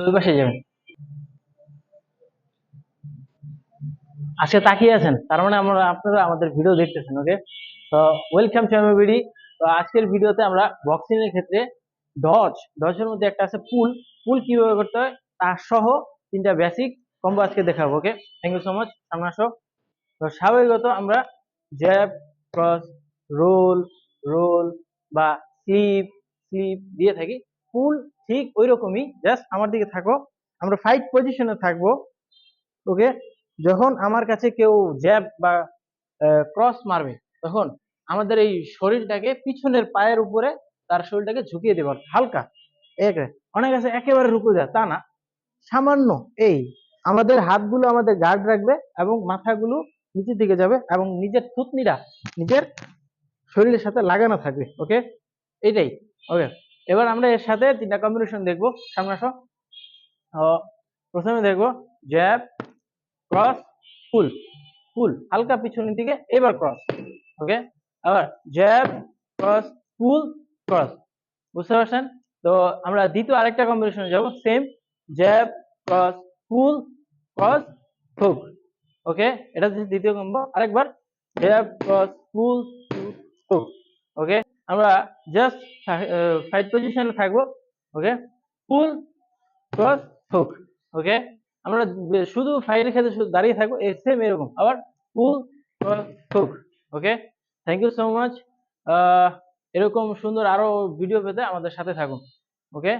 ওই পাশে যাবেন। আজকে তাকিয়ে আছেন, তার মানে আপনারা আমাদের ভিডিও দেখতেছেন। ওকে, তো ওয়েলকাম টু আমার ভিডিও। তো আজকের ভিডিওতে আমরা বক্সিং এর ক্ষেত্রে ডজের মধ্যে একটা আছে পুল। পুল কিভাবে করতে হয় তার সহ 3টা বেসিক কম্বো আজকে দেখাবো। ওকে, থ্যাংক ইউ সো মাচ। সামনে আসো। তো স্বাভাবিকত আমরা জ্যাব, ক্রস, রোল, রোল বা স্লিপ স্লিপ দিয়ে থাকি। পুল ঠিক ওই রকমই, জাস্ট আমার দিকে থাকো, আমরা ফাইট পজিশনে থাকবো। ওকে, যখন আমার কাছে কেউ জ্যাব বা ক্রস মারবে, তখন আমাদের এই শরীরটাকে পিছনের পায়ের উপরে তার শরীরটাকে ঝুঁকিয়ে দেবো হালকা। এক অনেক আছে একেবারে রুকু যায়, তা না, সামান্য এই আমাদের হাতগুলো আমাদের গার্ড রাখবে এবং মাথাগুলো নিচের দিকে যাবে এবং নিজের থুতনিটা নিজের শরীরের সাথে লাগানো থাকবে। ওকে, এইটাই। ওকে, এবার আমরা এর সাথে 3টা কম্বিনেশন দেখবো। সামনে আসো। প্রথমে দেখবো জ্যাব, ক্রস, পুল। পুল হালকা পিছনের দিকে, এবার ক্রস। ওকে, আবার জ্যাব, ক্রস, পুল, ক্রস। বুঝতে পারছেন? তো আমরা দ্বিতীয় আরেকটা কম্বিনেশনে যাব, সেম জ্যাব, ক্রস, পুল, ক্রস, হুক। ওকে, এটা হচ্ছে দ্বিতীয় কম্বো। আরেকবার জ্যাব, ক্রস, পুল, হুক। ওকে, আমরা জাস্ট ফাইট পজিশনে থাকবো। ওকে, পুল, ক্রস, হুক। ওকে, আমরা শুধু ফাইটের ক্ষেত্রে শুধু দাঁড়িয়ে থাকবো, সেম এরকম। আবার pull, cross, hook. Okay, thank you so much. এরকম সুন্দর আরো ভিডিও পেতে আমাদের সাথে থাকুন। ওকে।